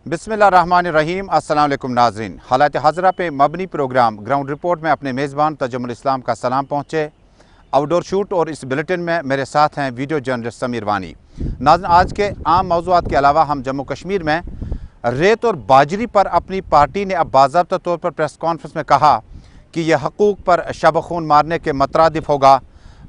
बिस्मिल्लाहिर्रहमानिर्रहीम। अस्सलाम वालेकुम नाज़रीन। हालात हाज़रा पे मबनी प्रोग्राम ग्राउंड रिपोर्ट में अपने मेज़बान तजुमुल इस्लाम का सलाम पहुँचे। आउटडोर शूट और इस बुलेटिन में मेरे साथ हैं वीडियो जर्नलिस्ट समीर वानी। नाज़रीन, आज के आम मौज़ूआत के अलावा हम जम्मू कश्मीर में रेत और बाजरी पर अपनी पार्टी ने अब बाज़ाब्ता तौर पर प्रेस कॉन्फ्रेंस में कहा कि यह हकूक़ पर शब खून मारने के मतरादिफ होगा।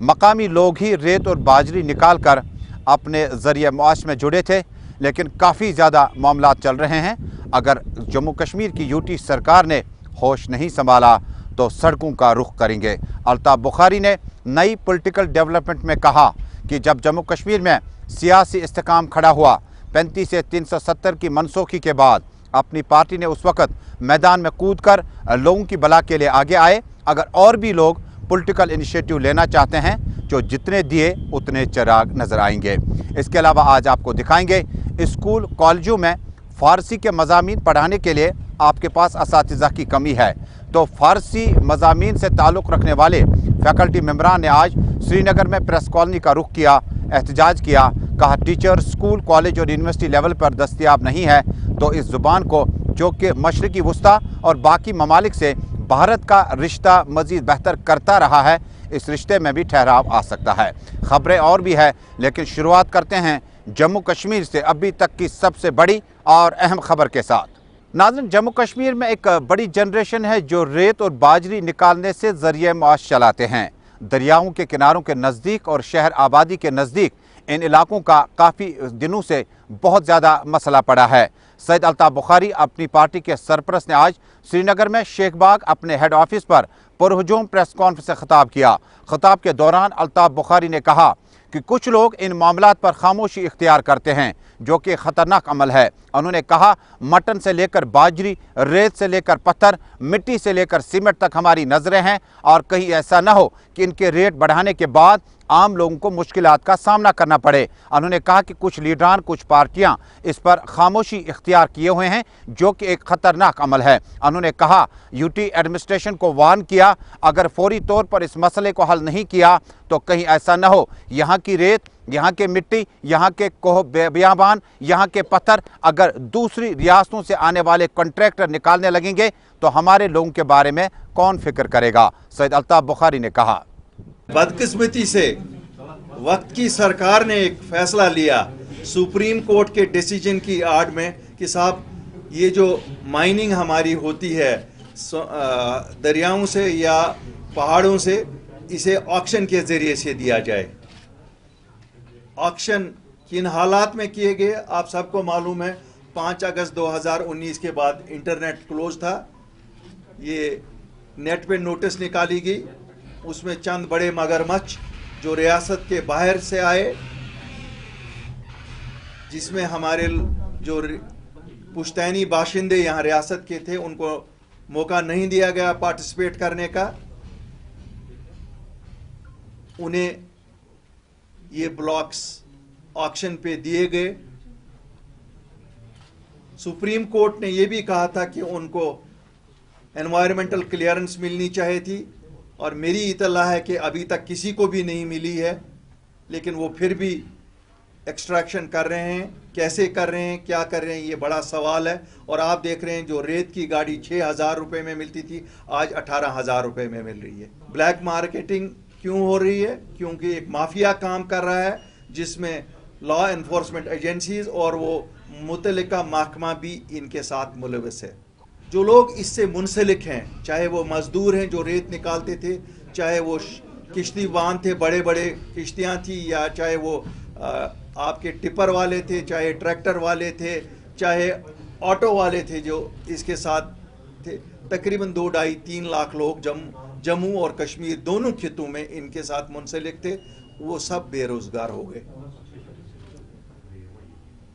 मकामी लोग ही रेत और बाजरी निकाल कर अपने ज़रिए मुआश में जुड़े थे, लेकिन काफ़ी ज़्यादा मामलात चल रहे हैं। अगर जम्मू कश्मीर की यूटी सरकार ने होश नहीं संभाला तो सड़कों का रुख करेंगे। अल्ताफ़ बुखारी ने नई पॉलिटिकल डेवलपमेंट में कहा कि जब जम्मू कश्मीर में सियासी इस्तेकाम खड़ा हुआ 35 से 370 की मनसूखी के बाद अपनी पार्टी ने उस वक़्त मैदान में कूद कर लोगों की भला के लिए आगे आए। अगर और भी लोग पॉलिटिकल इनिशिएटिव लेना चाहते हैं, जो जितने दिए उतने चिराग नज़र आएंगे। इसके अलावा आज आपको दिखाएंगे स्कूल कॉलेजों में फ़ारसी के मज़ामीन पढ़ाने के लिए आपके पास असातिज़ा की कमी है, तो फ़ारसी मज़ामीन से ताल्लुक़ रखने वाले फैकल्टी मेंबरान ने आज श्रीनगर में प्रेस कॉलोनी का रुख किया, एहतजाज किया। कहा टीचर स्कूल कॉलेज और यूनिवर्सिटी लेवल पर दस्तयाब नहीं है तो इस ज़ुबान को, जो कि मशरक़ी वस्ता और बाकी ममालिक से भारत का रिश्ता मज़ीद बेहतर करता रहा है, इस रिश्ते में भी ठहराव आ सकता है। ख़बरें और भी है, लेकिन शुरुआत करते हैं जम्मू कश्मीर से अभी तक की सबसे बड़ी और अहम खबर के साथ। नाज़रीन, जम्मू कश्मीर में एक बड़ी जनरेशन है जो रेत और बाजरी निकालने से ज़रिए माश चलाते हैं। दरियाओं के किनारों के नज़दीक और शहर आबादी के नज़दीक इन इलाकों का काफ़ी दिनों से बहुत ज़्यादा मसला पड़ा है। सैयद अल्ताफ़ बुखारी अपनी पार्टी के सरपरस्त ने आज श्रीनगर में शेखबाग अपने हेड ऑफिस पर पुरहुजूम प्रेस कॉन्फ्रेंस से खिताब किया। खिताब के दौरान अल्ताफ़ बुखारी ने कहा कि कुछ लोग इन मामलात पर खामोशी इख्तियार करते हैं, जो कि ख़तरनाक अमल है। उन्होंने कहा मटन से लेकर बाजरी, रेत से लेकर पत्थर, मिट्टी से लेकर सीमेंट तक हमारी नज़रें हैं, और कहीं ऐसा न हो कि इनके रेट बढ़ाने के बाद आम लोगों को मुश्किलात का सामना करना पड़े। उन्होंने कहा कि कुछ लीडरान, कुछ पार्टियां इस पर खामोशी इख्तियार किए हुए हैं, जो कि एक ख़तरनाक अमल है। उन्होंने कहा यूटी एडमिनिस्ट्रेशन को वार्न किया, अगर फौरी तौर पर इस मसले को हल नहीं किया तो कहीं ऐसा न हो यहाँ की रेत, यहाँ के मिट्टी, यहाँ के कोह बियाबान, यहाँ के पत्थर अगर दूसरी रियासतों से आने वाले कॉन्ट्रैक्टर निकालने लगेंगे तो हमारे लोगों के बारे में कौन फिक्र करेगा। सैयद अल्ताफ़ बुखारी ने कहा बदकिस्मती से वक्त की सरकार ने एक फैसला लिया सुप्रीम कोर्ट के डिसीजन की आड़ में कि साहब ये जो माइनिंग हमारी होती है दरियाओं से या पहाड़ों से, इसे ऑक्शन के ज़रिए से दिया जाए। ऑक्शन किन हालात में किए गए आप सबको मालूम है। 5 अगस्त 2019 के बाद इंटरनेट क्लोज था, ये नेट पे नोटिस निकाली गई, उसमें चंद बड़े मगरमच्छ जो रियासत के बाहर से आए, जिसमें हमारे जो पुश्तैनी बाशिंदे यहाँ रियासत के थे उनको मौका नहीं दिया गया पार्टिसिपेट करने का। उन्हें ये ब्लॉक्स ऑक्शन पे दिए गए। सुप्रीम कोर्ट ने ये भी कहा था कि उनको एनवायरमेंटल क्लियरेंस मिलनी चाहिए थी, और मेरी इत्तला है कि अभी तक किसी को भी नहीं मिली है, लेकिन वो फिर भी एक्सट्रैक्शन कर रहे हैं। कैसे कर रहे हैं, क्या कर रहे हैं, ये बड़ा सवाल है। और आप देख रहे हैं जो रेत की गाड़ी 6,000 रुपये में मिलती थी आज 18,000 रुपये में मिल रही है। ब्लैक मार्केटिंग क्यों हो रही है? क्योंकि एक माफिया काम कर रहा है जिसमें लॉ एनफोर्समेंट एजेंसीज और वो मुतल्लिका महकमा भी इनके साथ मुलविस है। जो लोग इससे मुंसलिक हैं, चाहे वो मजदूर हैं जो रेत निकालते थे, चाहे वो किश्ती बांध थे, बड़े बड़े किश्तियाँ थी, या चाहे वो आपके टिपर वाले थे, चाहे ट्रैक्टर वाले थे, चाहे ऑटो वाले थे जो इसके साथ थे, तकरीबन 2-2.5-3 लाख लोग जम्मू और कश्मीर दोनों खितों में इनके साथ मुंसलिक थे, वो सब बेरोजगार हो गए।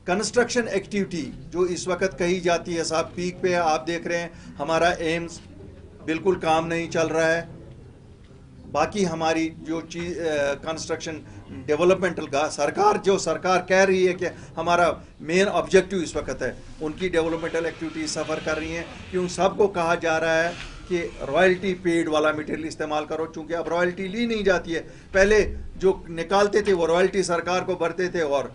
कंस्ट्रक्शन एक्टिविटी जो इस वक्त कही जाती है साहब पीक पे है, आप देख रहे हैं हमारा एम्स बिल्कुल काम नहीं चल रहा है। बाकी हमारी जो चीज़ कंस्ट्रक्शन डेवलपमेंटल का सरकार कह रही है कि हमारा मेन ऑब्जेक्टिव इस वक्त है, उनकी डेवलपमेंटल एक्टिविटीज सफ़र कर रही हैं। क्यों सबको कहा जा रहा है کہ رائلٹی پیڈ والا مٹیریل استعمال کرو، چونکہ اب رائلٹی لی نہیں جاتی ہے. پہلے جو نکالتے تھے وہ رائلٹی سرکار کو بھرتے تھے اور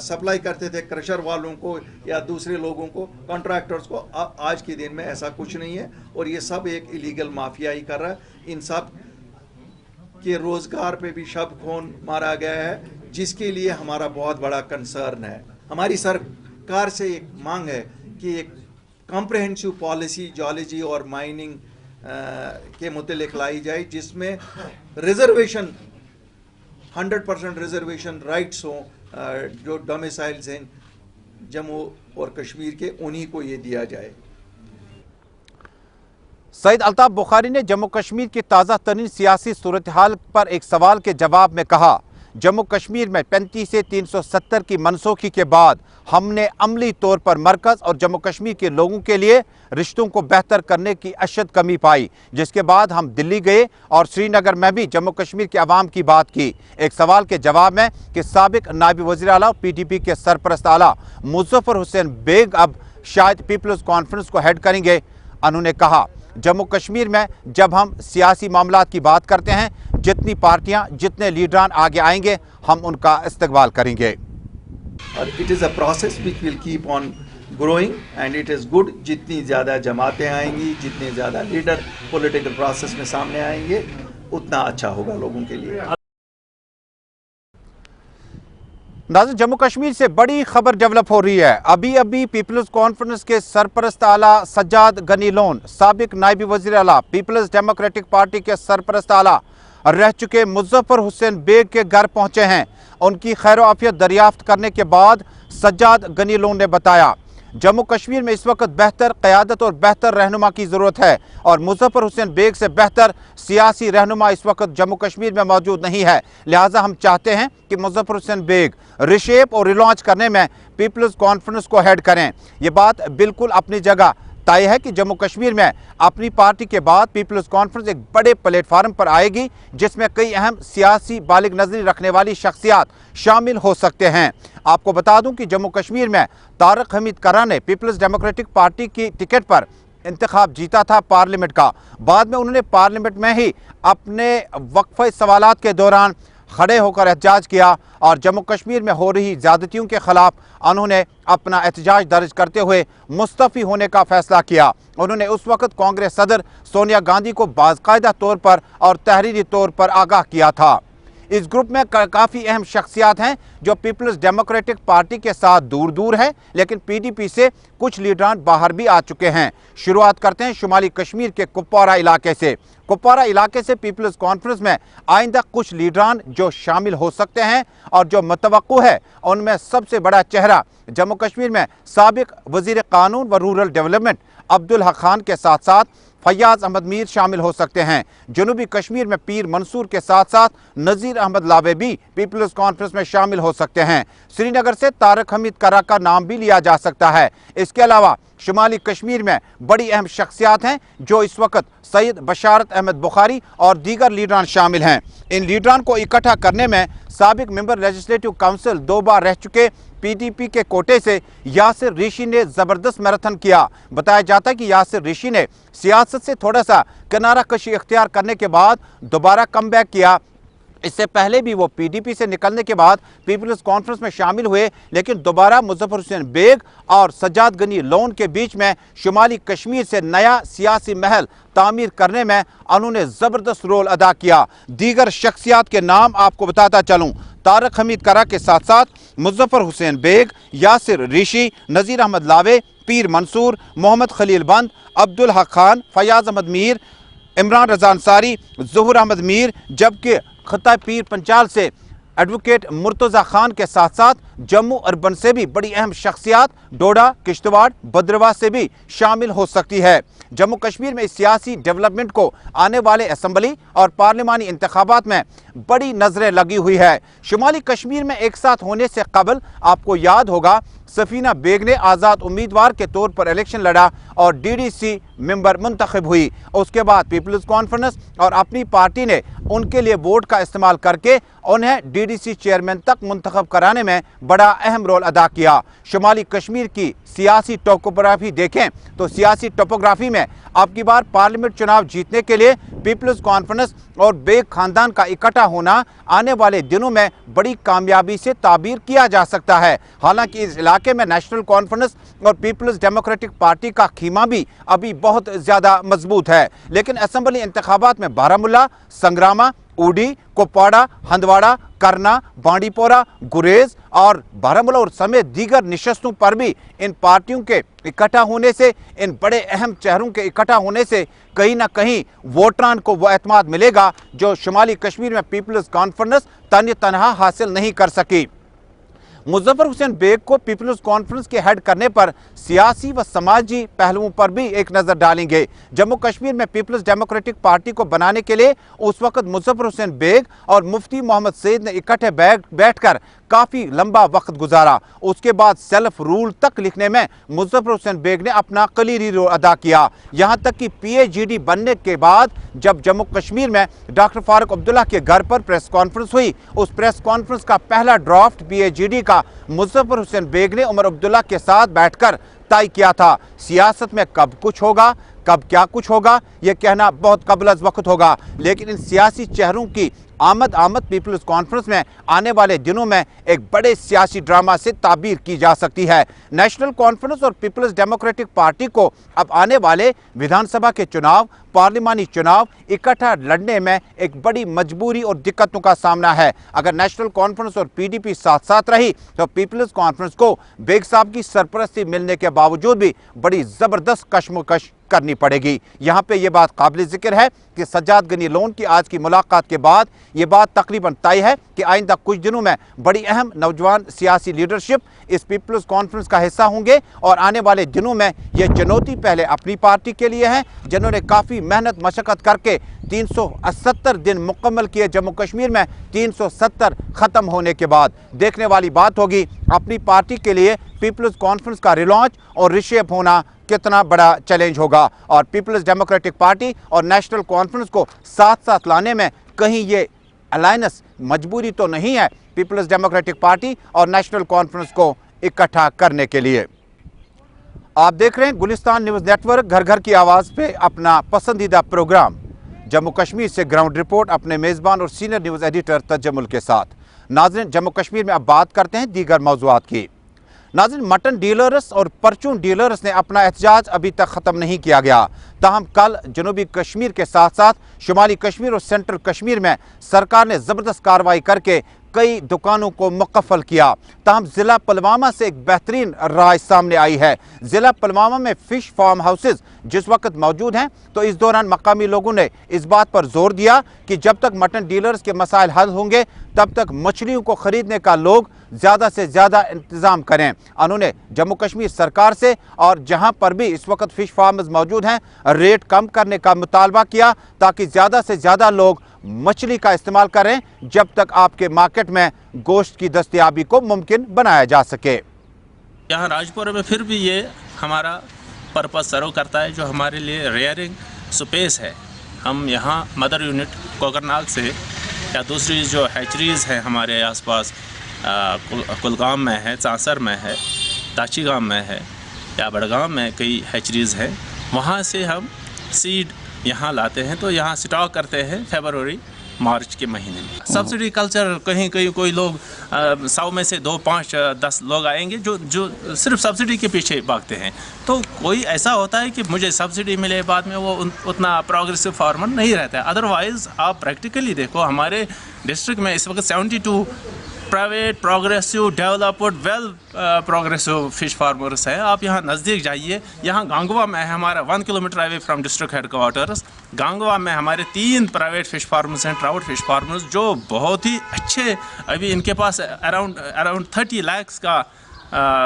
سپلائی کرتے تھے کرشر والوں کو یا دوسرے لوگوں کو، کانٹریکٹرز کو. آج کے دن میں ایسا کچھ نہیں ہے اور یہ سب ایک ایلیگل مافیا ہی کر رہا ہے. ان سب کے روزگار پہ بھی شب خون مارا گیا ہے، جس کے لیے ہمارا بہت بڑا کنسرن ہے. ہماری سرکار سے ایک مانگ ہے کہ ایک کمپریہنسو پالیسی جیولوجی اور مائننگ کے متعلق لائی جائے، جس میں ریزرویشن 100% ریزرویشن رائٹس ہوں. جو ڈومیسائلز ہیں جموں اور کشمیر کے، انہی کو یہ دیا جائے. سعید الطاف بخاری نے جموں کشمیر کی تازہ ترین سیاسی صورتحال پر ایک سوال کے جواب میں کہا، جموں کشمیر میں 35 سے 370 کی منسوخی کے بعد ہم نے عملی طور پر مرکز اور جموں کشمیر کے لوگوں کے لیے رشتوں کو بہتر کرنے کی اشد کمی پائی، جس کے بعد ہم دلی گئے اور سری نگر میں بھی جموں کشمیر کے عوام کی بات کی. ایک سوال کے جواب میں کہ سابق نائب وزیر اعلیٰ پی ٹی پی کے سرپرست اعلیٰ مظفر حسین بیگ اب شاید پیپلز کانفرنس کو ہیڈ کریں گے، انہوں نے کہا جموں کشمیر میں جب ہم سیاسی معاملات کی بات کرتے ہیں، جتنی پارٹیاں جتنے لیڈران آگے آئیں گے ہم ان کا استقبال کریں گے. اور it is a process which will keep on growing and it is good. جتنی زیادہ جماعتیں آئیں گی، جتنے زیادہ لیڈر پولیٹیکل پروسیس میں سامنے آئیں گے، اتنا اچھا ہوگا لوگوں کے لیے. ناظرین، جموں کشمیر سے بڑی خبر ڈیولپ ہو رہی ہے. ابھی پیپلز کانفرنس کے سرپرست اعلیٰ سجاد غنی لون، سابق نائب وزیر اعلیٰ پیپلز ڈیموکریٹک پارٹی کے سرپرست اعلیٰ رہ چکے مظفر حسین بیگ کے گھر پہنچے ہیں. ان کی خیر و عافیت دریافت کرنے کے بعد سجاد غنی لون نے بتایا جموں کشمیر میں اس وقت بہتر قیادت اور بہتر رہنما کی ضرورت ہے اور مظفر حسین بیگ سے بہتر سیاسی رہنما اس وقت جموں کشمیر میں موجود نہیں ہے. لہٰذا ہم چاہتے ہیں کہ مظفر حسین بیگ ریشیپ اور ریلانچ کرنے میں پیپلز کانفرنس کو ہیڈ کریں. یہ بات بالکل اپنی جگہ طے ہے کہ جموں کشمیر میں اپنی پارٹی کے بعد پیپلز کانفرنس ایک بڑے پلیٹ فارم پر آئے گی، جس میں کئی اہم سیاسی بالغ نظری رکھنے والی شخصیات شامل ہو سکتے ہیں. آپ کو بتا دوں کہ جموں کشمیر میں طارق حمید کرا نے پیپلز ڈیموکریٹک پارٹی کی ٹکٹ پر انتخاب جیتا تھا پارلیمنٹ کا. بعد میں انہوں نے پارلیمنٹ میں ہی اپنے وقفہ سوالات کے دوران کھڑے ہو کر احتجاج کیا اور جموں کشمیر میں ہو رہی زیادتیوں کے خلاف انہوں نے اپنا احتجاج درج کرتے ہوئے مستعفی ہونے کا فیصلہ کیا. انہوں نے اس وقت کانگریس صدر سونیا گاندھی کو باقاعدہ طور پر اور تحریری طور پر آگاہ کیا تھا. اس گروپ میں کافی اہم شخصیات ہیں جو پیپلز ڈیموکریٹک پارٹی کے ساتھ دور ہیں، لیکن پی ڈی پی سے کچھ لیڈران باہر بھی آ چکے ہیں. شروعات کرتے ہیں شمالی کشمیر کے کپوارہ علاقے سے. کپوارہ علاقے سے پیپلز کانفرنس میں آئندہ کچھ لیڈران جو شامل ہو سکتے ہیں اور جو متوقع ہے، ان میں سب سے بڑا چہرہ جموں کشمیر میں سابق وزیر قانون و رورل ڈیولپمنٹ عبدالحق خان کے ساتھ ساتھ فیاض احمد میر شامل ہو سکتے ہیں. جنوبی کشمیر میں پیر منصور کے ساتھ ساتھ نذیر احمد لاوے بھی پیپلز کانفرنس میں شامل ہو سکتے ہیں. سری نگر سے طارق حمید کرا کا نام بھی لیا جا سکتا ہے. اس کے علاوہ شمالی کشمیر میں بڑی اہم شخصیات ہیں جو اس وقت سید بشارت احمد بخاری اور دیگر لیڈران شامل ہیں. ان لیڈران کو اکٹھا کرنے میں سابق ممبر لیجسلیٹو کونسل 2 بار رہ چکے پی ڈی پی کے کوٹے سے یاسر ریشی نے زبردست میراتھن کیا. بتایا جاتا ہے کہ یاسر ریشی نے سیاست سے تھوڑا سا کنارہ کشی اختیار کرنے کے بعد دوبارہ کم بیک کیا. اس سے پہلے بھی وہ پی ڈی پی سے نکلنے کے بعد پیپلز کانفرنس میں شامل ہوئے، لیکن دوبارہ مظفر حسین بیگ اور سجاد غنی لون کے بیچ میں شمالی کشمیر سے نیا سیاسی محل تعمیر کرنے میں انہوں نے زبردست رول ادا کیا. دیگر شخصیات کے نام آپ کو بتاتا چلوں. طارق حمید کرا کے ساتھ ساتھ مظفر حسین بیگ، یاسر ریشی، نذیر احمد لاوے، پیر منصور، محمد خلیل بند، عبدالحق خان، فیاض احمد میر، عمران رضا انصاری، ظہور احمد میر، جبکہ خطہ پیر پنچال سے ایڈوکیٹ مرتضی خان کے ساتھ ساتھ جموں اربن سے بھی بڑی اہم شخصیات ڈوڈا، کشتواڑ، بدرواہ سے بھی شامل ہو سکتی ہے. جموں کشمیر میں اس سیاسی ڈیولپمنٹ کو آنے والے اسمبلی اور پارلیمانی انتخابات میں بڑی نظریں لگی ہوئی ہے. شمالی کشمیر میں ایک ساتھ ہونے سے قبل آپ کو یاد ہوگا सफीना बेग ने आज़ाद उम्मीदवार के तौर पर इलेक्शन लड़ा और DDC मेंबर मुंतखब हुई। उसके बाद पीपल्स कॉन्फ्रेंस और अपनी पार्टी ने उनके लिए वोट का इस्तेमाल करके उन्हें DDC चेयरमैन तक मुंतखब कराने में बड़ा अहम रोल अदा किया। शुमाली कश्मीर की सियासी टोपोग्राफी देखें तो सियासी टोपोग्राफी में अब की बार पार्लियामेंट चुनाव जीतने के लिए पीपल्स कॉन्फ्रेंस और बेग खानदान का इकट्ठा होना आने वाले दिनों में बड़ी कामयाबी से ताबीर किया जा सकता है। हालांकि इस इलाके में नेशनल कॉन्फ्रेंस और पीपल्स डेमोक्रेटिक पार्टी का खीमा भी अभी बहुत ज़्यादा मजबूत है, लेकिन असेंबली इंतखाबात में बारामुल्ला, संग्रामा, ऊडी, कुपवाड़ा, हंदवाड़ा, करना, बांडीपोरा, गुरेज और बारामुल्ला और समेत दीगर निशस्तों पर भी इन पार्टियों के इकट्ठा होने से, इन बड़े अहम चेहरों के इकट्ठा होने से कहीं ना कहीं वोटरान को वो एतमाद मिलेगा जो शुमाली कश्मीर में पीपल्स कॉन्फ्रेंस तनहा हासिल नहीं कर सकी। मुजफ्फर हुसैन बेग को पीपल्स कॉन्फ्रेंस के हेड करने पर सियासी व समाजी पहलुओं पर भी एक नज़र डालेंगे। जम्मू कश्मीर में पीपल्स डेमोक्रेटिक पार्टी को बनाने के लिए उस वक्त मुजफ्फर हुसैन बेग और मुफ्ती मोहम्मद सईद ने इकट्ठे बैठकर काफ़ी लंबा वक्त गुजारा। उसके बाद सेल्फ रूल तक लिखने में मुजफ्फर हुसैन बेग ने अपना कलीरी रोल अदा किया। यहाँ तक कि PAGD बनने के बाद जब जम्मू कश्मीर में डॉक्टर फारूक अब्दुल्ला के घर पर प्रेस कॉन्फ्रेंस हुई, उस प्रेस कॉन्फ्रेंस का पहला ड्राफ्ट PAGD का मुजफ्फर हुसैन बेग ने उमर अब्दुल्ला के साथ बैठकर तय किया था। सियासत में कब कुछ होगा, कब क्या कुछ होगा, यह कहना बहुत कबल अज़ वक्त होगा, लेकिन इन सियासी चेहरों की आमद पीपल्स कॉन्फ्रेंस में आने वाले दिनों में एक बड़े सियासी ड्रामा से ताबीर की जा सकती है। नेशनल कॉन्फ्रेंस और पीपल्स डेमोक्रेटिक पार्टी को अब आने वाले विधानसभा के चुनाव, पार्लिमानी चुनाव इकट्ठा लड़ने में एक बड़ी मजबूरी और दिक्कतों का सामना है। अगर नेशनल कॉन्फ्रेंस और PDP साथ साथ रही तो पीपल्स कॉन्फ्रेंस को बेग साहब की सरपरस्ती मिलने के बावजूद भी बड़ी ज़बरदस्त कशमकश करनी पड़ेगी। यहाँ पे ये बात काबिल ज़िक्र है कि सज्जाद गनी लोन की आज की मुलाकात के बाद ये बात तकरीबन तय है कि आइंदा कुछ दिनों में बड़ी अहम नौजवान सियासी लीडरशिप इस पीपल्स कॉन्फ्रेंस का हिस्सा होंगे और आने वाले दिनों में ये चुनौती पहले अपनी पार्टी के लिए है, जिन्होंने काफ़ी मेहनत मशक्क़त करके 378 दिन मुकम्मल किए। जम्मू कश्मीर में 370 ख़त्म होने के बाद देखने वाली बात होगी अपनी पार्टी के लिए पीपल्स कॉन्फ्रेंस का रिलॉन्च और रिशेप होना कितना बड़ा चैलेंज होगा। और पीपल्स डेमोक्रेटिक पार्टी और नेशनल कॉन्फ्रेंस को साथ साथ लाने में कहीं ये अलायंस मजबूरी तो नहीं है पीपल्स डेमोक्रेटिक पार्टी और नेशनल कॉन्फ्रेंस को इकट्ठा करने के लिए। आप देख रहे हैं गुलिस्तान न्यूज़ नेटवर्क, घर घर की आवाज़ पे अपना पसंदीदा प्रोग्राम जम्मू कश्मीर से ग्राउंड रिपोर्ट अपने मेज़बान और सीनियर न्यूज़ एडिटर तजम्मुल के साथ। नाज़रीन, जम्मू कश्मीर में अब बात करते हैं दीगर मौज़ूआत की। नाज़रीन, मटन डीलर्स और परचून डीलर्स ने अपना एहतजाज अभी तक ख़त्म नहीं किया गया। ताहम कल जनूबी कश्मीर के साथ साथ शुमाली कश्मीर और सेंट्रल कश्मीर में सरकार ने ज़बरदस्त कार्रवाई करके कई दुकानों को मुकफ़ल किया। ताहम ज़िला पुलवामा से एक बेहतरीन राय सामने आई है। ज़िला पुलवामा में फ़िश फार्म हाउसेस जिस वक्त मौजूद हैं तो इस दौरान मकामी लोगों ने इस बात पर जोर दिया कि जब तक मटन डीलर्स के मसाइल हल होंगे तब तक मछलियों को ख़रीदने का लोग ज़्यादा से ज़्यादा इंतज़ाम करें। उन्होंने जम्मू कश्मीर सरकार से और जहां पर भी इस वक्त फ़िश फार्मर्स मौजूद हैं रेट कम करने का मुतालबा किया ताकि ज़्यादा से ज़्यादा लोग मछली का इस्तेमाल करें जब तक आपके मार्केट में गोश्त की दस्तयाबी को मुमकिन बनाया जा सके। यहाँ राजपुर में फिर भी ये हमारा पर्पस सर्व करता है जो हमारे लिए रेयरिंग स्पेस है। हम यहाँ मदर यूनिट कोकरनाग से या दूसरी जो हैचरीज़ हैं हमारे आसपास कुलगाम में है, चांसर में है, ताची गांव में है या बड़गाम में कई हैचरीज़ हैं, वहाँ से हम सीड यहाँ लाते हैं तो यहाँ स्टॉक करते हैं फरवरी मार्च के महीने में। सब्सिडी कल्चर कहीं कहीं कोई लोग 100 में से 2, 5, 10 लोग आएंगे जो सिर्फ सब्सिडी के पीछे भागते हैं। तो कोई ऐसा होता है कि मुझे सब्सिडी मिले बाद में वो उतना प्रोग्रेसिव फार्मर नहीं रहता है। अदरवाइज़ आप प्रैक्टिकली देखो हमारे डिस्ट्रिक्ट में इस वक्त 72 private progressive developed well progressive fish farmers हैं। आप यहाँ नज़दीक जाइए, यहाँ गांगवा में है हमारा 1 kilometre away from district headquarters. Gangwa में हमारे 3 प्राइवेट फ़िश फार्मर्स हैं, ट्राउट फ़िश फार्मर्स, जो बहुत ही अच्छे, अभी इनके पास अराउंड 30 लाख का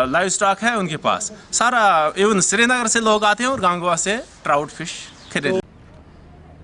लाइव स्टॉक है उनके पास। सारा इवन श्रीनगर से लोग आते हैं और गांगवा से ट्राउट फ़िश खरीदते।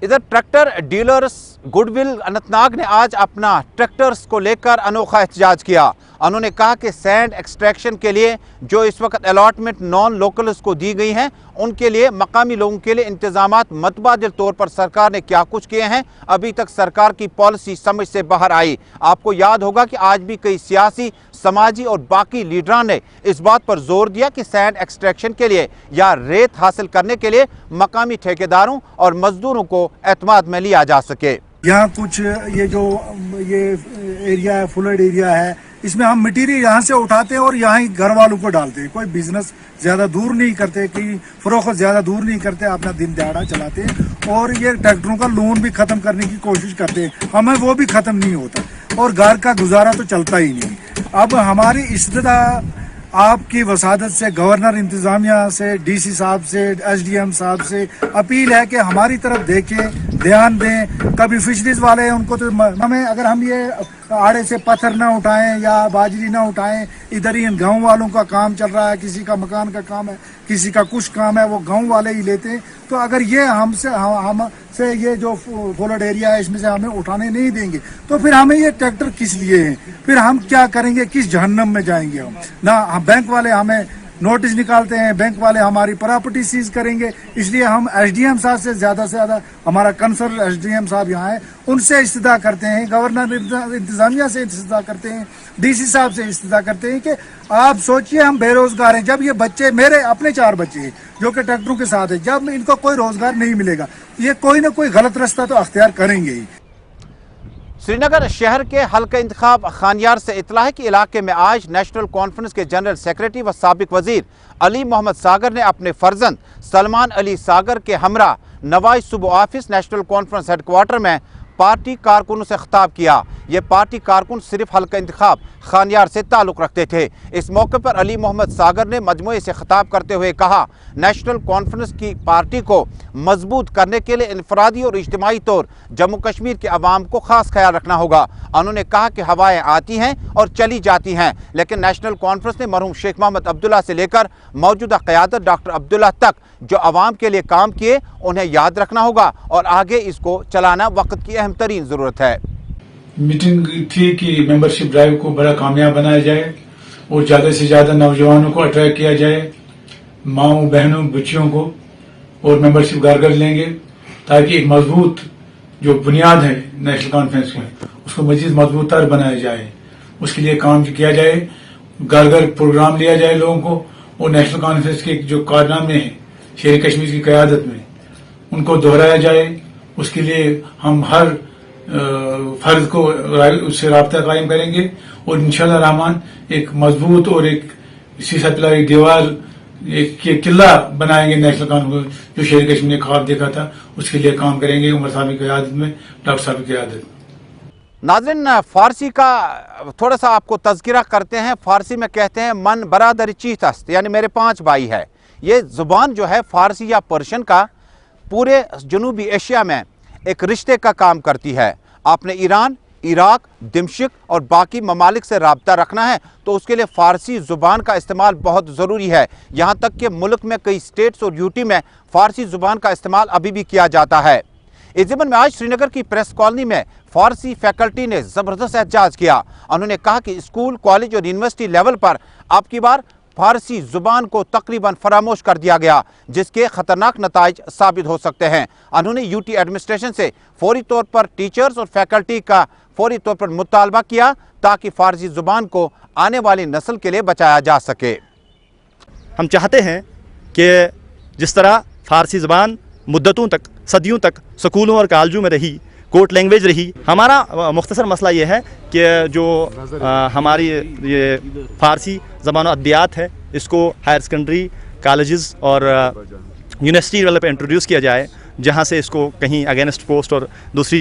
इधर ट्रैक्टर डीलर्स गुडविल अनंतनाग ने आज अपना ट्रैक्टर्स को लेकर अनोखा एहतजाज किया। انہوں نے کہا کہ سینڈ ایکسٹریکشن کے لیے جو اس وقت الاٹمنٹ نان لوکلز کو دی گئی ہیں ان کے لیے مقامی لوگوں کے لیے انتظامات متبادل طور پر سرکار نے کیا کچھ کیے ہیں، ابھی تک سرکار کی پالیسی سمجھ سے باہر آئی۔ آپ کو یاد ہوگا کہ آج بھی کئی سیاسی، سماجی اور باقی لیڈران نے اس بات پر زور دیا کہ سینڈ ایکسٹریکشن کے لیے یا ریت حاصل کرنے کے لیے مقامی ٹھیکیداروں اور مزدوروں کو اعتماد میں لیا جا سکے۔ یہاں کچھ یہ ایریا ہے، فلڈ ایریا ہے، اس میں ہم مٹیریل یہاں سے اٹھاتے ہیں اور یہاں ہی گھر والوں کو ڈالتے ہیں، کوئی بزنس زیادہ دور نہیں کرتے، کہ فروخت زیادہ دور نہیں کرتے، اپنا دن دہاڑا چلاتے ہیں، اور یہ ٹریکٹروں کا لون بھی ختم کرنے کی کوشش کرتے ہیں، ہمیں وہ بھی ختم نہیں ہوتا اور گھر کا گزارا تو چلتا ہی نہیں۔ اب ہماری استدعا آپ کی وسادت سے، گورنر انتظامیہ سے، ڈی سی صاحب سے، ایس ڈی ایم صاحب سے اپیل ہے کہ ہماری طرف دیکھیں، دھیان دیں۔ کبھی فشریز والے ہیں ان کو تو ہمیں، اگر ہم یہ آڑے سے پتھر نہ اٹھائیں یا باجری نہ اٹھائیں، ادھر ہی ان گاؤں والوں کا کام چل رہا ہے، کسی کا مکان کا کام ہے، کسی کا کچھ کام ہے، وہ گاؤں والے ہی لیتے ہیں۔ تو اگر یہ ہم سے یہ جو فلڈ ایریا ہے اس میں سے ہمیں اٹھانے نہیں دیں گے تو پھر ہمیں یہ ٹریکٹر کس لیے ہیں؟ پھر ہم کیا کریں گے؟ کس جہنم میں جائیں گے ہم؟ نہ بینک والے ہمیں نوٹس نکالتے ہیں، بینک والے ہماری پراپرٹی سیز کریں گے۔ اس لیے ہم ایس ڈی ایم صاحب سے زیادہ ہمارا کنسرن ایس ڈی ایم صاحب یہاں ہیں، ان سے استدعا کرتے ہیں، گورنر انتظامیہ سے استدعا کرتے ہیں، ڈی سی صاحب سے استدعا کرتے ہیں کہ آپ سوچئے ہم بے روزگار ہیں، جب یہ بچے، میرے اپنے 4 بچے ہیں جو کہ ٹریکٹروں کے ساتھ ہیں، جب ان کو کوئی روزگار نہیں ملے گا یہ کوئی نہ کوئی غلط رستہ تو اختیار کریں گے ہی۔ سری نگر شہر کے حلقہ انتخاب خانیار سے اطلاع ہے کہ علاقے میں آج نیشنل کانفرنس کے جنرل سیکریٹری و سابق وزیر علی محمد ساگر نے اپنے فرزند سلمان علی ساگر کے ہمراہ نواز صوبہ office National Conference headquarter میں پارٹی کارکنوں سے خطاب کیا۔ یہ پارٹی کارکن صرف حلقہ انتخاب خانیار سے تعلق رکھتے تھے۔ اس موقع پر علی محمد ساگر نے مجموعے سے خطاب کرتے ہوئے کہا، نیشنل کانفرنس کی پارٹی کو مضبوط کرنے کے لیے انفرادی اور اجتماعی طور جموں کشمیر کے عوام کو خاص خیال رکھنا ہوگا۔ انہوں نے کہا کہ ہوائیں آتی ہیں اور چلی جاتی ہیں، لیکن نیشنل کانفرنس نے مرحوم شیخ محمد عبداللہ سے لے کر موجودہ قیادت ڈاکٹر عبداللہ تک جو عوام کے لیے کام کیے انہیں یاد رکھنا ہوگا اور آگے اس کو چلانا وقت کی اہم ترین ضرورت ہے۔ میٹنگ تھی کہ ممبرشپ ڈرائیو کو بڑا کامیاب بنایا جائے اور زیادہ سے زیادہ نوجوانوں کو اٹریکٹ کیا جائے، ماؤں بہنوں بچیوں کو، اور ممبرشپ گھر گھر لیں گے تاکہ ایک مضبوط جو بنیاد ہے نیشنل کانفرنس میں اس کو مزید مضبوط تر بنایا جائے۔ اس کے لیے کام کیا جائے، گھر گھر پروگرام لیا جائے لوگوں کو، اور نیشنل کانفرنس کے جو کارنامے ہیں شیر کشمیر کی قیادت میں ان کو دہرایا جائے۔ اس کے لیے ہم ہر فرد کو اس سے رابطہ قائم کریں گے اور انشاءاللہ رحمان ایک مضبوط اور ایک سیسا پلائی دیوار، ایک قلعہ بنائیں گے نیشنل کانفرنس جو شیر کشمیر نے خواب دیکھا تھا، اس کے لیے کام کریں گے عمر صاحب کی قیادت میں، ڈاکٹر صاحب کی قیادت میں۔ ناظرین، فارسی کا تھوڑا سا آپ کو تذکرہ کرتے ہیں۔ فارسی میں کہتے ہیں من برادر چیت است، یعنی میرے 5 بھائی ہے۔ یہ زبان جو ہے فارسی یا پرشین کا پورے جنوبی ایشیا میں ایک رشتے کا کام کرتی ہے۔ آپ نے ایران، عراق، دمشق اور باقی ممالک سے رابطہ رکھنا ہے تو اس کے لیے فارسی زبان کا استعمال بہت ضروری ہے۔ یہاں تک کہ ملک میں کئی اسٹیٹس اور یوٹی میں فارسی زبان کا استعمال ابھی بھی کیا جاتا ہے۔ اس ضمن میں آج سری نگر کی پریس کالونی میں فارسی فیکلٹی نے زبردست احتجاج کیا۔ انہوں نے کہا کہ اسکول، کالج اور یونیورسٹی لیول پر اب کی بار فارسی زبان کو تقریباً فراموش کر دیا گیا، جس کے خطرناک نتائج ثابت ہو سکتے ہیں۔ انہوں نے یوٹی ایڈمنسٹریشن سے فوری طور پر ٹیچرز اور فیکلٹی کا فوری طور پر مطالبہ کیا تاکہ فارسی زبان کو آنے والی نسل کے لیے بچایا جا سکے۔ ہم چاہتے ہیں کہ جس طرح فارسی زبان مدتوں تک، صدیوں تک اسکولوں اور کالجوں میں رہی، کورٹ لینگویج رہی، ہمارا مختصر مسئلہ یہ ہے کہ جو ہماری یہ فارسی زبان و ادبیات ہے اس کو ہائر سیکنڈری، کالجز اور یونیورسٹی لیول پہ انٹروڈیوس کیا جائے، جہاں سے اس کو کہیں اگینسٹ پوسٹ اور دوسری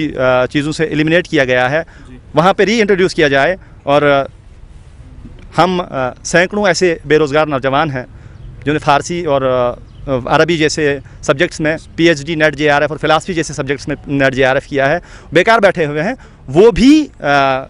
چیزوں سے ایلیمنیٹ کیا گیا ہے، وہاں پہ ری انٹروڈیوس کیا جائے۔ اور ہم سینکڑوں ایسے بے روزگار نوجوان ہیں جنہوں نے فارسی اور عربی جیسے سبجیکٹس میں پی ایچ ڈی نیٹ جے آر ایف اور فلاسفی جیسے سبجیکٹس میں نیٹ جے آر ایف کیا ہے، بیکار بیٹھے ہوئے ہیں۔ وہ بھی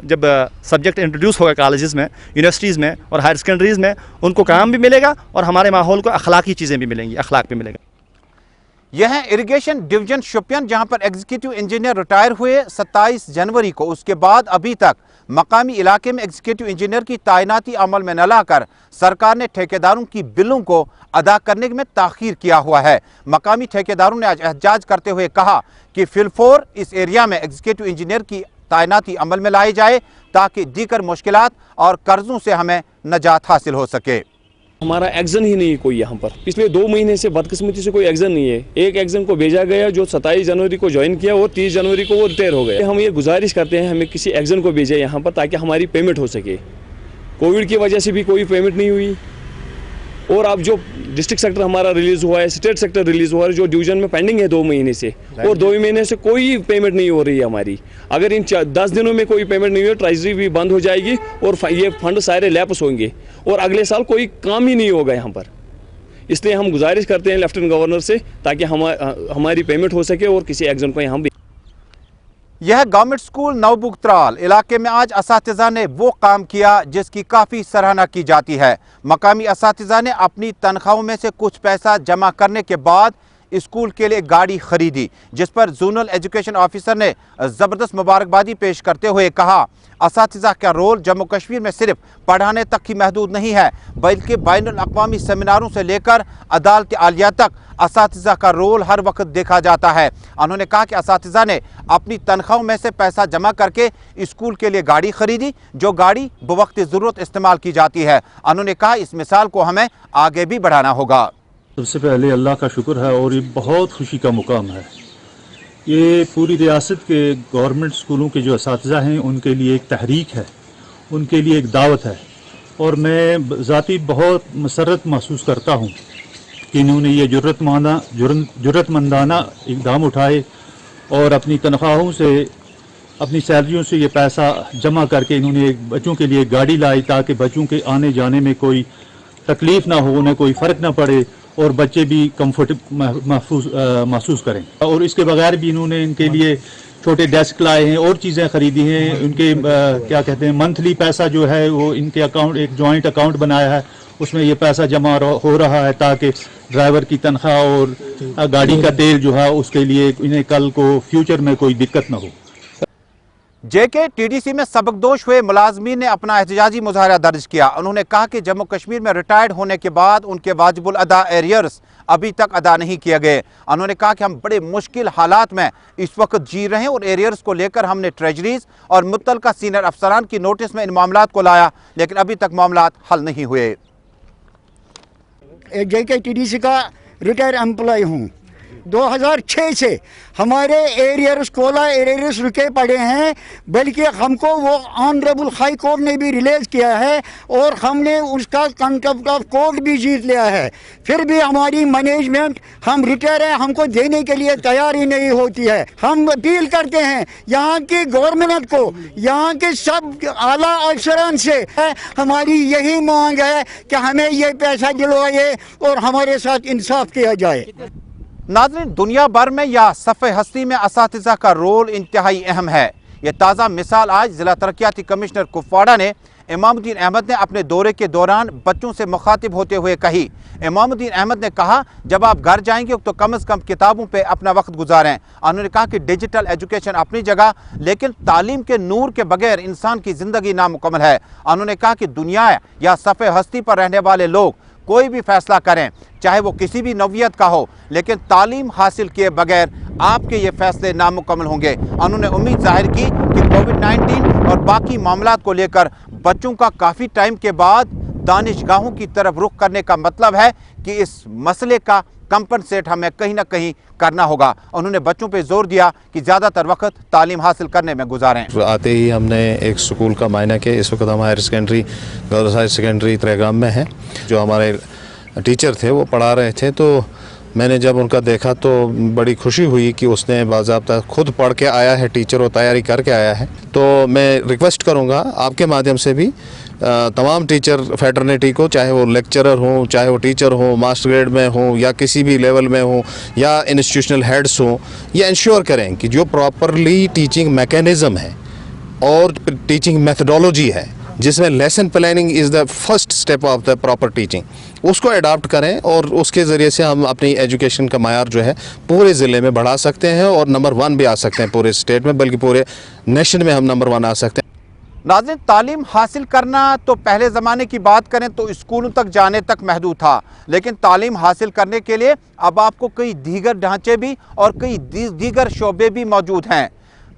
جب سبجیکٹ انٹروڈیوس ہوگا کالجز میں، یونیورسٹیز میں اور ہائر سیکنڈریز میں، ان کو کام بھی ملے گا اور ہمارے ماحول کو اخلاقی چیزیں بھی ملیں گی، اخلاق بھی ملے گا۔ यह है इरिगेशन डिवीजन शोपियान, जहां पर एग्जीक्यूटिव इंजीनियर रिटायर हुए 27 जनवरी को। उसके बाद अभी तक मकामी इलाके में एग्जीक्यूटिव इंजीनियर की तैनाती अमल में न लाकर सरकार ने ठेकेदारों की बिलों को अदा करने में ताखीर किया हुआ है। मकामी ठेकेदारों ने आज एहतजाज करते हुए कहा कि फिलफोर इस एरिया में एग्जीक्यूटिव इंजीनियर की तैनाती अमल में लाई जाए ताकि दीगर मुश्किलात और कर्जों से हमें नजात हासिल हो सके। हमारा एक्शन ही नहीं है कोई यहाँ पर, पिछले 2 महीने से बदकिस्मती से कोई एक्शन नहीं है। एक एक्शन को भेजा गया जो 27 जनवरी को ज्वाइन किया और 30 जनवरी को वो रिटायर हो गए। हम ये गुजारिश करते हैं हमें किसी एक्शन को भेजे यहाँ पर ताकि हमारी पेमेंट हो सके। कोविड की वजह से भी कोई पेमेंट नहीं हुई और अब जो डिस्ट्रिक्ट सेक्टर हमारा रिलीज़ हुआ है, स्टेट सेक्टर रिलीज़ हुआ है जो डिवीजन में पेंडिंग है 2 महीने से, और 2 महीने से कोई पेमेंट नहीं हो रही है हमारी। अगर इन 10 दिनों में कोई पेमेंट नहीं हो, ट्रेजरी भी बंद हो जाएगी और ये फंड सारे लैप्स होंगे और अगले साल कोई काम ही नहीं होगा यहाँ पर। इसलिए हम गुजारिश करते हैं लेफ्टिनेंट गवर्नर से ताकि हमारी पेमेंट हो सके और किसी एक्शन को यहाँ भी। यह गवर्नमेंट स्कूल नवबुगत्राल इलाके में आज असातिज़ा ने वो काम किया जिसकी काफ़ी सराहना की जाती है। मकामी असातिज़ा ने अपनी तनख्वाहों में से कुछ पैसा जमा करने के बाद स्कूल के लिए गाड़ी खरीदी, जिस पर जोनल एजुकेशन ऑफिसर ने ज़बरदस्त मुबारकबादी पेश करते हुए कहा असातिज़ा का रोल जम्मू कश्मीर में सिर्फ पढ़ाने तक ही महदूद नहीं है, बल्कि बैनुल अक़वामी सेमिनारों से लेकर अदालत आलिया तक असातिज़ा का रोल हर वक्त देखा जाता है। उन्होंने कहा कि असातिज़ा ने अपनी तनख्वाहों में से पैसा जमा करके स्कूल के लिए गाड़ी खरीदी, जो गाड़ी बवक्त ज़रूरत इस्तेमाल की जाती है। उन्होंने कहा इस मिसाल को हमें आगे भी बढ़ाना होगा। सबसे पहले अल्लाह का शुक्र है और ये बहुत खुशी का मुकाम है। ये पूरी रियासत के गवर्नमेंट स्कूलों के जो असातिज़ा हैं उनके लिए एक तहरीक है, उनके लिए एक दावत है और मैं ज़ाती बहुत मसरत महसूस करता हूँ कि इन्होंने ये जुर्रतमंदाना इक़दाम उठाए और अपनी तनख्वाहों से, अपनी सैलरियों से ये पैसा जमा करके इन्होंने एक बच्चों के लिए गाड़ी लाई ताकि बच्चों के आने जाने में कोई तकलीफ़ ना हो, उन्हें कोई फ़र्क ना पड़े और बच्चे भी कम्फर्ट महसूस करें। और इसके बगैर भी इन्होंने इनके लिए छोटे डेस्क लाए हैं और चीज़ें ख़रीदी हैं। उनके क्या कहते हैं मंथली पैसा जो है वो इनके अकाउंट, एक जॉइंट अकाउंट बनाया है, उसमें ये पैसा जमा हो रहा है ताकि ड्राइवर की तनख्वाह और गाड़ी का तेल जो है उसके लिए इन्हें कल को फ्यूचर में कोई दिक्कत ना हो। जेके टीडीसी में सबकदोश हुए मुलाजमीन ने अपना एहतजाजी मुजाहरा दर्ज किया। उन्होंने कहा कि जम्मू कश्मीर में रिटायर्ड होने के बाद उनके वाजिबुल अदा एरियर्स अभी तक अदा नहीं किए गए। उन्होंने कहा कि हम बड़े मुश्किल हालात में इस वक्त जी रहे हैं और एरियर्स को लेकर हमने ट्रेजरीज और मुतल्लिका सीनियर अफसरान की नोटिस में इन मामलात को लाया, लेकिन अभी तक मामलात हल नहीं हुए। जेके टीडीसी का रिटायर एम्प्लॉय हूँ। 2006 से हमारे एरियर्स कोला एरियर्स रुके पड़े हैं, बल्कि हमको वो ऑनरेबल हाई कोर्ट ने भी रिलीज किया है और हमने उसका कंटेम्प्ट ऑफ कोर्ट भी जीत लिया है। फिर भी हमारी मैनेजमेंट, हम रिटायर हैं, हमको देने के लिए तैयार ही नहीं होती है। हम अपील करते हैं यहाँ की गवर्नमेंट को, यहाँ के सब आला अफसरान से हमारी यही मांग है कि हमें ये पैसा दिलवाइए और हमारे साथ इंसाफ किया जाए। नाज़रीन, दुनिया भर में या सफ़े हस्ती में असातिज़ा का रोल इंतहाई अहम है। ये ताज़ा मिसाल आज ज़िला तरक्याती कमिश्नर कुपवाड़ा ने इमामुद्दीन अहमद ने अपने दौरे के दौरान बच्चों से मुखातिब होते हुए कही। इमामुद्दीन अहमद ने कहा जब आप घर जाएंगे तो कम से कम किताबों पे अपना वक्त गुजारें। उन्होंने कहा कि डिजिटल एजुकेशन अपनी जगह, लेकिन तालीम के नूर के बगैर इंसान की ज़िंदगी नामुकम्मल है। उन्होंने कहा कि दुनिया या सफ़े हस्ती पर रहने वाले लोग कोई भी फैसला करें, चाहे वो किसी भी नौइयत का हो, लेकिन तालीम हासिल किए बगैर आपके ये फैसले नामुकम्मल होंगे। उन्होंने उम्मीद जाहिर की कि कोविड-19 और बाकी मामलात को लेकर बच्चों का काफ़ी टाइम के बाद दानिशगाहों की तरफ रुख करने का मतलब है कि इस मसले का कंपनसेट हमें कहीं ना कहीं करना होगा। उन्होंने बच्चों पे जोर दिया कि ज़्यादातर वक्त तालीम हासिल करने में गुजारें। आते ही हमने एक स्कूल का मायना किया। इस वक्त हम higher secondary, girls higher secondary Trehgam में हैं। जो हमारे टीचर थे वो पढ़ा रहे थे, तो मैंने जब उनका देखा तो बड़ी खुशी हुई कि उसने बाज़ाब्ता खुद पढ़ के आया है टीचर और तैयारी करके आया है। तो मैं रिक्वेस्ट करूँगा आपके माध्यम से भी तमाम टीचर फैटर्निटी को, चाहे वो लेक्चरर हों, चाहे वो टीचर हों, मास्टर ग्रेड में हों या किसी भी लेवल में हों या इंस्टीट्यूशनल हेड्स हों, ये इंश्योर करें कि जो प्रॉपरली टीचिंग मैकेनिज़्म है और टीचिंग मेथडोलॉजी है जिसमें lesson planning is the first step of the proper teaching, उसको अडॉप्ट करें और उसके ज़रिए से हम अपनी एजुकेशन का मायार जो है पूरे ज़िले में बढ़ा सकते हैं और नंबर 1 भी आ सकते हैं पूरे स्टेट में, बल्कि पूरे नेशन में हम नंबर 1 आ सकते हैं। नाज़रीन, तालीम हासिल करना तो पहले ज़माने की बात करें तो स्कूलों तक जाने तक महदूद था, लेकिन तालीम हासिल करने के लिए अब आपको कई दीगर ढांचे भी और कई दीगर शोबे भी मौजूद हैं।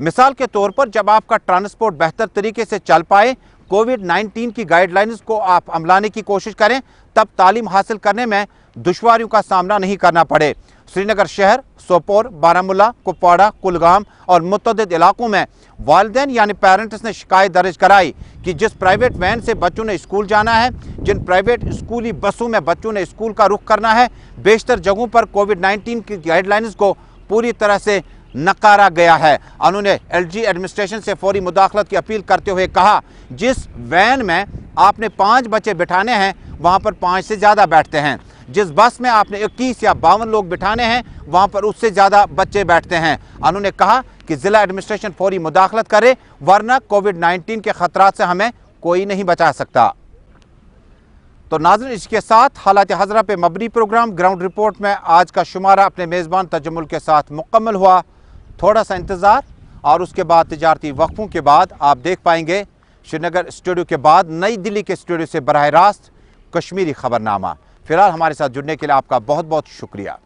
मिसाल के तौर पर जब आपका ट्रांसपोर्ट बेहतर तरीके से चल पाए, कोविड-19 की गाइडलाइंस को आप अमलाने की कोशिश करें, तब तालीम हासिल करने में दुश्वारियों का सामना नहीं करना पड़े। श्रीनगर शहर, सोपोर, बारामूला, कुपवाड़ा, कुलगाम और मुतअद्दिद इलाकों में वालिदैन यानी पेरेंट्स ने शिकायत दर्ज कराई कि जिस प्राइवेट वैन से बच्चों ने स्कूल जाना है, जिन प्राइवेट स्कूली बसों में बच्चों ने स्कूल का रुख करना है, बेशतर जगहों पर कोविड-19 की गाइडलाइंस को पूरी तरह से नकारा गया है। उन्होंने एलजी एडमिनिस्ट्रेशन से फौरी मुदाखलत की अपील करते हुए कहा, जिस वैन में आपने 5 बच्चे बिठाने हैं वहाँ पर 5 से ज़्यादा बैठते हैं, जिस बस में आपने 21 या 52 लोग बिठाने हैं वहाँ पर उससे ज़्यादा बच्चे बैठते हैं। उन्होंने कहा कि ज़िला एडमिनिस्ट्रेशन फौरी मुदाखलत करे, वरना कोविड-19 के ख़तरात से हमें कोई नहीं बचा सकता। तो नाज़रीन, इसके साथ हालात हज़रा पे मबनी प्रोग्राम ग्राउंड रिपोर्ट में आज का शुमारा अपने मेज़बान तजम्मुल के साथ मुकम्मल हुआ। थोड़ा सा इंतज़ार और उसके बाद तिजारती वक्फों के बाद आप देख पाएंगे श्रीनगर स्टूडियो के बाद नई दिल्ली के स्टूडियो से बराह रास्त कश्मीरी खबरनामा। फ़िलहाल हमारे साथ जुड़ने के लिए आपका बहुत बहुत शुक्रिया।